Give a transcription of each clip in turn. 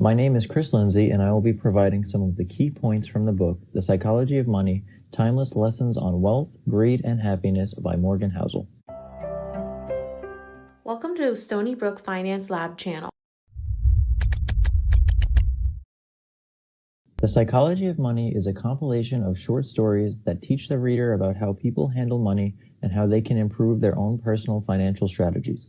My name is Lindsay, and I will be providing some of the key points from the book, The Psychology of Money, Timeless Lessons on Wealth, Greed, and Happiness by Morgan Housel. Welcome to Stony Finance Lab channel. The Psychology of Money is a compilation of short stories that teach the reader about how people handle money and how they can improve their own personal financial strategies.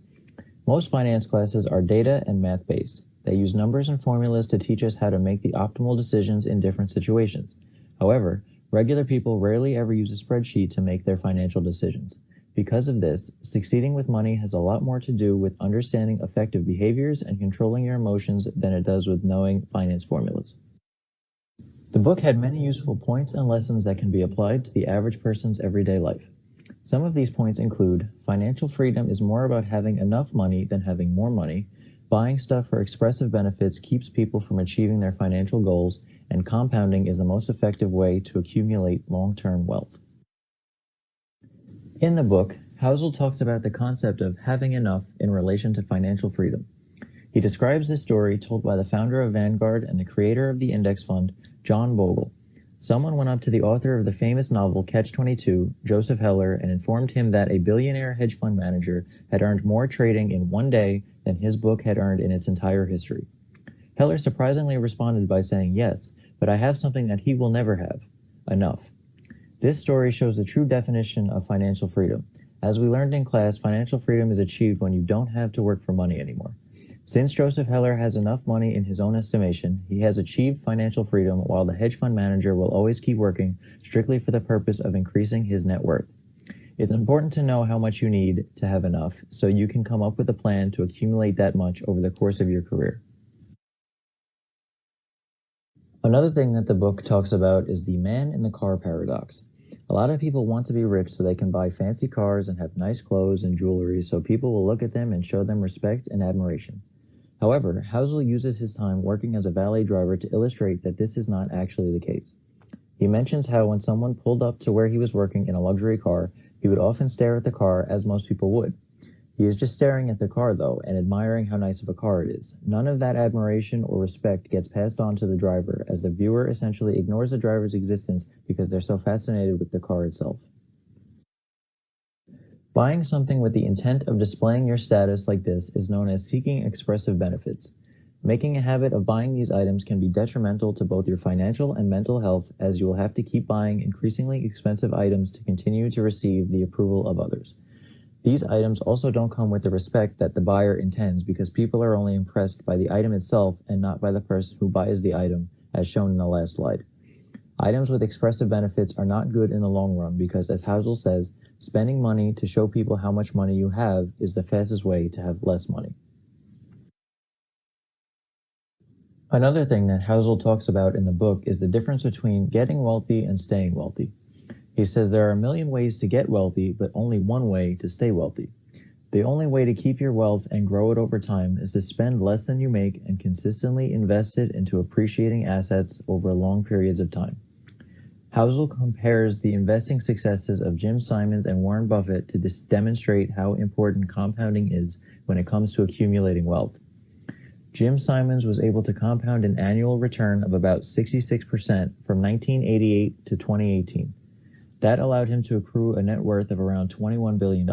Most finance classes are data and math-based. They use numbers and formulas to teach us how to make the optimal decisions in different situations. However, regular people rarely ever use a spreadsheet to make their financial decisions. Because of this, succeeding with money has a lot more to do with understanding effective behaviors and controlling your emotions than it does with knowing finance formulas. The book had many useful points and lessons that can be applied to the average person's everyday life. Some of these points include: financial freedom is more about having enough money than having more money, buying stuff for expressive benefits keeps people from achieving their financial goals, and compounding is the most effective way to accumulate long-term wealth. In the book, Housel talks about the concept of having enough in relation to financial freedom. He describes this story told by the founder of Vanguard and the creator of the index fund, John Bogle. Someone went up to the author of the famous novel Catch-22, Joseph Heller, and informed him that a billionaire hedge fund manager had earned more trading in one day than his book had earned in its entire history. Heller surprisingly responded by saying, "Yes, but I have something that he will never have: enough." This story shows the true definition of financial freedom. As we learned in class, financial freedom is achieved when you don't have to work for money anymore. Since Joseph Heller has enough money in his own estimation, he has achieved financial freedom, while the hedge fund manager will always keep working strictly for the purpose of increasing his net worth. It's important to know how much you need to have enough, so you can come up with a plan to accumulate that much over the course of your career. Another thing that the book talks about is the man in the car paradox. A lot of people want to be rich so they can buy fancy cars and have nice clothes and jewelry so people will look at them and show them respect and admiration. However, Housel uses his time working as a valet driver to illustrate that this is not actually the case. He mentions how when someone pulled up to where he was working in a luxury car, he would often stare at the car as most people would. He is just staring at the car, though, and admiring how nice of a car it is. None of that admiration or respect gets passed on to the driver, as the viewer essentially ignores the driver's existence because they're so fascinated with the car itself. Buying something with the intent of displaying your status like this is known as seeking expressive benefits. Making a habit of buying these items can be detrimental to both your financial and mental health, as you will have to keep buying increasingly expensive items to continue to receive the approval of others. These items also don't come with the respect that the buyer intends, because people are only impressed by the item itself and not by the person who buys the item, as shown in the last slide. Items with expressive benefits are not good in the long run because, as Housel says, spending money to show people how much money you have is the fastest way to have less money. Another thing that Housel talks about in the book is the difference between getting wealthy and staying wealthy. He says there are a million ways to get wealthy, but only one way to stay wealthy. The only way to keep your wealth and grow it over time is to spend less than you make and consistently invest it into appreciating assets over long periods of time. Housel compares the investing successes of Jim Simons and Warren Buffett to demonstrate how important compounding is when it comes to accumulating wealth. Jim Simons was able to compound an annual return of about 66% from 1988 to 2018. That allowed him to accrue a net worth of around $21 billion.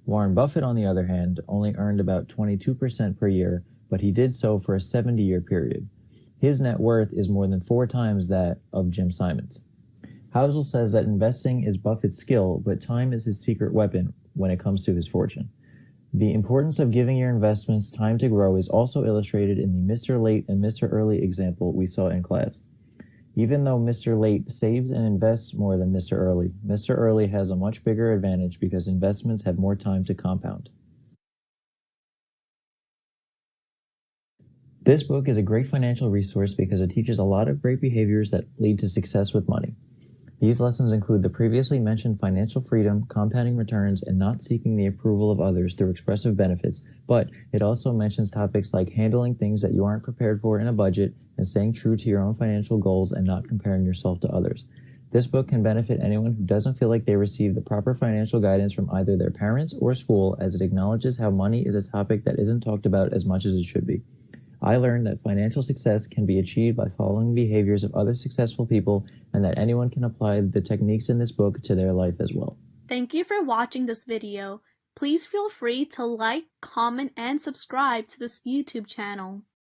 Warren Buffett, on the other hand, only earned about 22% per year, but he did so for a 70-year period. His net worth is more than 4 times that of Jim Simons. Housel says that investing is Buffett's skill, but time is his secret weapon when it comes to his fortune. The importance of giving your investments time to grow is also illustrated in the Mr. Late and Mr. Early example we saw in class. Even though Mr. Late saves and invests more than Mr. Early has a much bigger advantage because investments have more time to compound. This book is a great financial resource because it teaches a lot of great behaviors that lead to success with money. These lessons include the previously mentioned financial freedom, compounding returns, and not seeking the approval of others through expressive benefits, but it also mentions topics like handling things that you aren't prepared for in a budget and staying true to your own financial goals and not comparing yourself to others. This book can benefit anyone who doesn't feel like they receive the proper financial guidance from either their parents or school, as it acknowledges how money is a topic that isn't talked about as much as it should be. I learned that financial success can be achieved by following behaviors of other successful people and that anyone can apply the techniques in this book to their life as well. Thank you for watching this video. Please feel free to like, comment, and subscribe to this YouTube channel.